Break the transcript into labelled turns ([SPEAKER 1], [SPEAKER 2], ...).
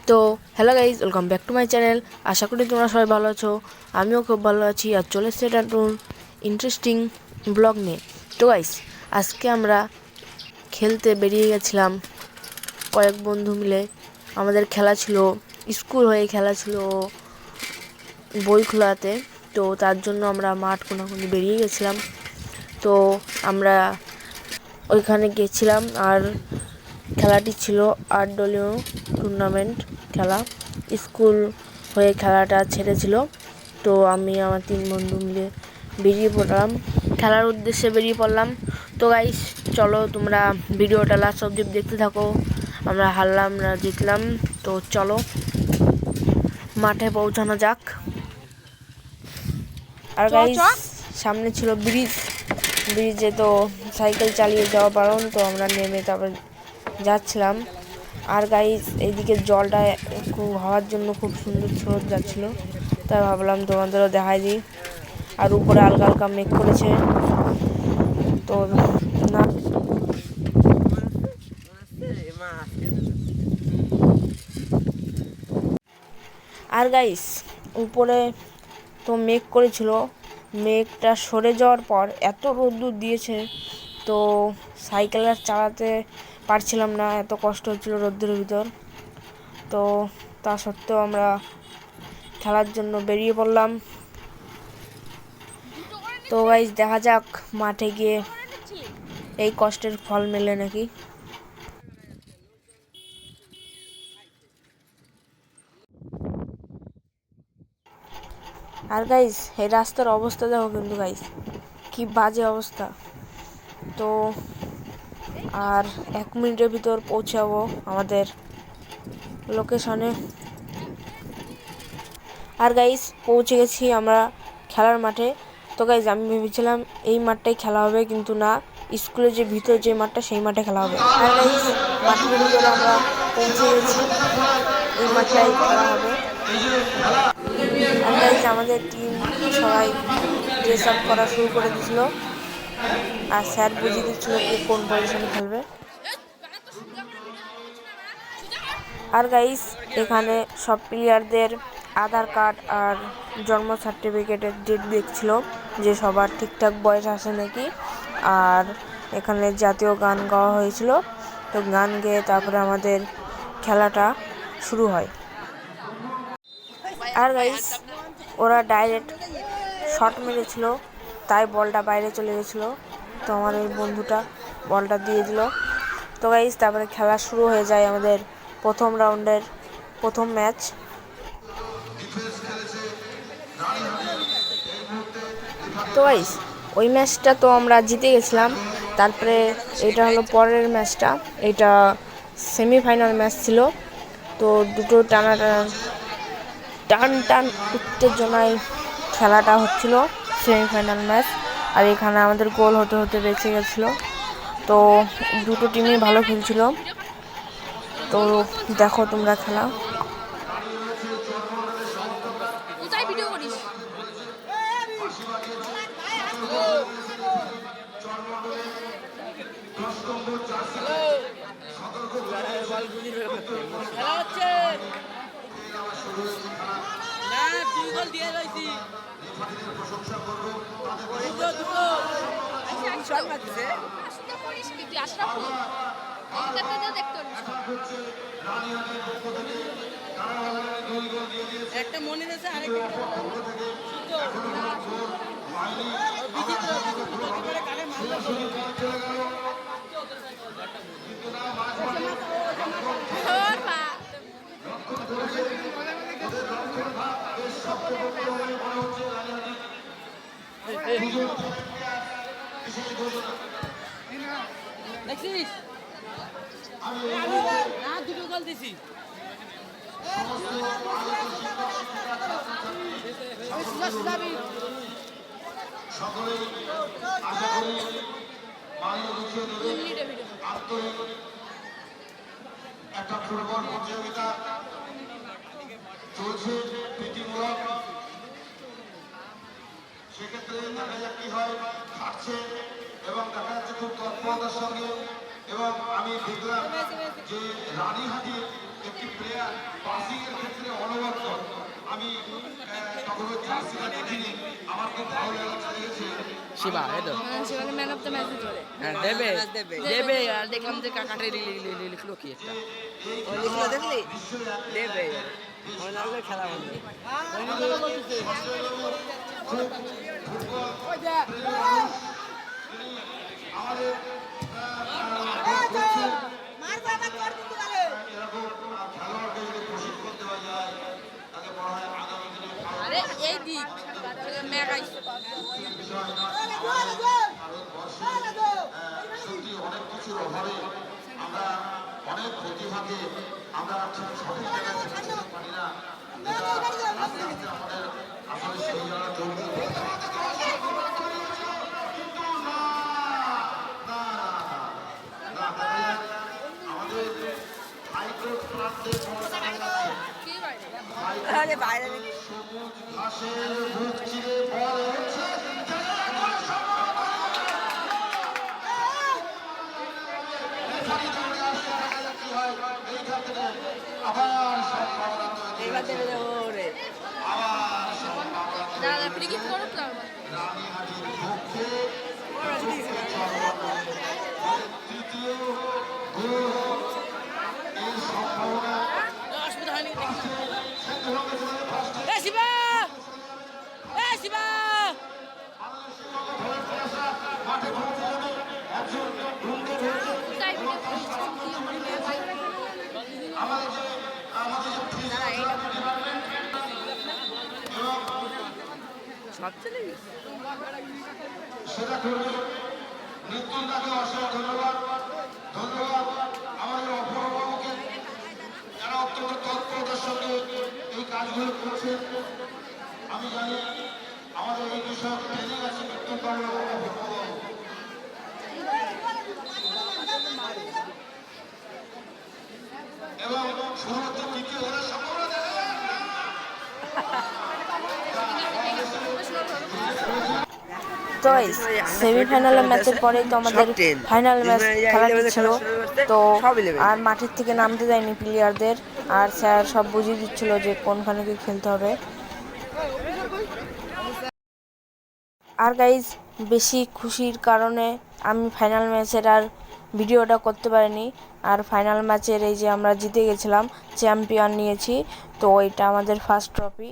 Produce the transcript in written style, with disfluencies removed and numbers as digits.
[SPEAKER 1] তো hello guys, welcome back to my channel. আশা করি তোমরা সবাই ভালো আছো। আমিও খুব ভালো আছি আর চলে এসেছি একটা নতুন ইন্টারেস্টিং ব্লগ নিয়ে। তো গাইজ, আজকে আমরা খেলতে বেরিয়ে গেছিলাম কয়েক বন্ধু মিলে। আমাদের খেলা ছিল, স্কুল হয়ে খেলা ছিল বই খোলাতে। তো তার জন্য আমরা মাঠ কোনাকুনি বেরিয়ে গেছিলাম। তো আমরা ওইখানে গেছিলাম আর খেলাটি ছিল 8 দলীয় টুর্নামেন্ট খেলা। স্কুল হয়ে খেলাটা ছেড়েছিল। তো আমি আমার 3 বন্ধু মিলে বেরিয়ে পড়লাম, খেলার উদ্দেশ্যে বেরিয়ে পড়লাম। তো গাইস, চলো তোমরা ভিডিওটা লাস্ট অবধি দেখতে থাকো। আমরা হারলাম না জিতলাম, তো চলো মাঠে পৌঁছানো যাক। আর গাইস, সামনে ছিল ব্রিজে তো সাইকেল চালিয়ে যাওয়া বারণ, তো আমরা নেমে তারপর যাচ্ছিলাম। আর গাইস, এইদিকে জলটা খুব হওয়ার জন্য খুব সুন্দর স্রোত যাচ্ছিল, তাই ভাবলাম তোমাদেরও দেখাই দিই। আর উপরে হালকা হালকা মেঘ করেছে, তো না। আর গাইস, উপরে তো মেঘ করেছিল, মেঘটা সরে যাওয়ার পর এত রোদ্দুর দিয়েছে, তো সাইকেল আর চালাতে পারছিলাম না, এত কষ্ট হচ্ছিল রোদ্দুরের ভিতর। তো তা সত্ত্বেও আমরা খেলার জন্য বেরিয়ে পড়লাম। তো গাইস, দেখা যাক মাঠে গিয়ে এই কষ্টের ফল মেলে নাকি। আর গাইস, এই রাস্তার অবস্থা দেখো কিন্তু গাইস, কি বাজে অবস্থা। তো আর 1 মিনিটের ভিতর পৌঁছাবো আমাদের লোকেশনে। আর গাইস, পৌঁছে গেছি আমরা খেলার মাঠে। তো গাইস, আমি ভেবেছিলাম এই মাঠটাই খেলা হবে, কিন্তু না, স্কুলের যে ভিতর যে মাঠটা সেই মাঠে খেলা হবে। আর গাইস, মাঠের ভিতরে আমরা পৌঁছে গেছি, এই মাঠটাই খেলা হবে। আর গাইস, আমাদের টিম সবাই ড্রেস আপ করা শুরু করে দিয়েছিল, আর স্যার বুঝিয়ে দিচ্ছিল কে কোন পজিশনে খেলবে। আর গাইস, এখানে সব প্লেয়ারদের আধার কার্ড আর জন্ম সার্টিফিকেটের ডেট দেখছিল, যে সবার ঠিকঠাক বয়স আসে নাকি। আর এখানে জাতীয় গান গাওয়া হয়েছিল, তো গান গেয়ে তারপরে আমাদের খেলাটা শুরু হয়। আর গাইস, ওরা ডাইরেক্ট শট মেরেছিল, তাই বলটা বাইরে চলে গেছিলো। তো আমার ওই বন্ধুটা বলটা দিয়ে দিল। তো গাইস, তারপরে খেলা শুরু হয়ে যায় আমাদের প্রথম রাউন্ডের প্রথম ম্যাচ। তো গাইস, ওই ম্যাচটা তো আমরা জিতে গেছিলাম। তারপরে এটা হলো পরের ম্যাচটা, এটা সেমিফাইনাল ম্যাচ ছিল। তো দুটো টান উত্তেজনায় খেলাটা হচ্ছিল, সেমিফাইনাল ম্যাচ। আর এখানে আমাদের গোল হতে হতে বেঁচে গেছিলো। তো দুটো টিমই ভালো খেলছিল। তো দেখো তোমরা খেলা।
[SPEAKER 2] একটা মনে আছে, আরেকটা দেখছিস না, দুটো গোল দিছি।
[SPEAKER 3] সকলেই আশা করি মানীয় দুঃখীয় আন্তরিক একটা ফুটবল প্রতিযোগিতা চলছে প্রীতিমূলক। সেক্ষেত্রে দেখা যাক কি হয়, খাটছে এবং দেখা যাচ্ছে খুব তৎপরতার সঙ্গে। এবং আমি দেখলাম যে রানীহাটি একটি প্লেয়ার পাসিং এর ক্ষেত্রে অনবদ্য। আমি তখন ওই জার্সিটা দেখিনি, আমার খুব ভালো লেগেছে।
[SPEAKER 4] শিবা এই তো
[SPEAKER 5] সেখানে ম্যান অফ দ্য ম্যাচ ধরে
[SPEAKER 4] হ্যাঁ, দেবে দেবে আর দেখলাম যে কাকাটে লিখলো কি একটা ও লিখলো দেখলি দেবে মনে লাগলে খেলা বন্ধ
[SPEAKER 3] এরকম খেলোয়াড়কে যদি প্রশিক্ষণ দেওয়া যায় তাহলে মনে হয় আগামী দিনে
[SPEAKER 5] আরে এই দিক ম্যাচ আইছে
[SPEAKER 3] সত্যি অনেক কিছুর অভাবে আমরা অনেক প্রতিভাকে আমরা ঠিক সঠিক জায়গায় পৌঁছাতে পারি না। এটা আস্তে আস্তে আমাদের আসলে সেই জায়গা তৈরি করতে হবে। কিন্তু না, না, না, না, আমাদের হাইকোর্ট প্রান্তে পৌঁছে গেছে।
[SPEAKER 5] কি বাইরে
[SPEAKER 4] আরে বাইরে
[SPEAKER 3] সবুজ ঘাসের বুক চিরে বল হচ্ছে আবার সম্ভাবনা তৈরি
[SPEAKER 4] এবার দেবে ওরে
[SPEAKER 3] আবার সম্ভাবনা
[SPEAKER 5] দাদা ফ্রি কিক করো তো
[SPEAKER 3] রানীহাটির পক্ষে তৃতীয় গোল এই সম্ভাবনা
[SPEAKER 2] অসুবিধা হয়নি
[SPEAKER 3] সিদ্ধ হতে চলে ফার্স্টে
[SPEAKER 2] এ শিবা এ শিবা
[SPEAKER 3] মাঠে পৌঁছে যাবে একজন ঢুকতে ধরেছে আমাদের যে ফিজিওথেরাপি ডিপার্টমেন্ট এবং
[SPEAKER 4] সব চলে গেছে
[SPEAKER 3] সেটা করবে মৃত্যুদাকে অসংখ্য ধন্যবাদ। ধন্যবাদ আমাদের অপরবাবুকে, যারা অত্যন্ত তৎপরতার সঙ্গে এই কাজগুলো করছেন। আমি জানি আমাদের এই বিষয়ে ট্রেনিং আছে মৃত্যুদার অপরবাবু। এবং শুধুমাত্র তৃতীয় গোলের সম্ভাবনা দেখা যায়।
[SPEAKER 1] তো সেমিফাইনালের ম্যাচের পরেই তো আমাদের ফাইনাল ম্যাচ খেলাটি ছিল। তো আর মাঠের থেকে নামতে দেয়নি প্লেয়ারদের, আর স্যার সব বুঝিয়ে দিচ্ছিল যে কোনখানে কি খেলতে হবে। আর গাইজ বেশি খুশির কারণে আমি ফাইনাল ম্যাচের আর ভিডিওটা করতে পারিনি। আর ফাইনাল ম্যাচের এই যে আমরা জিতে গেছিলাম, চ্যাম্পিয়ন নিয়েছি, তো এটা আমাদের ফার্স্ট ট্রফি।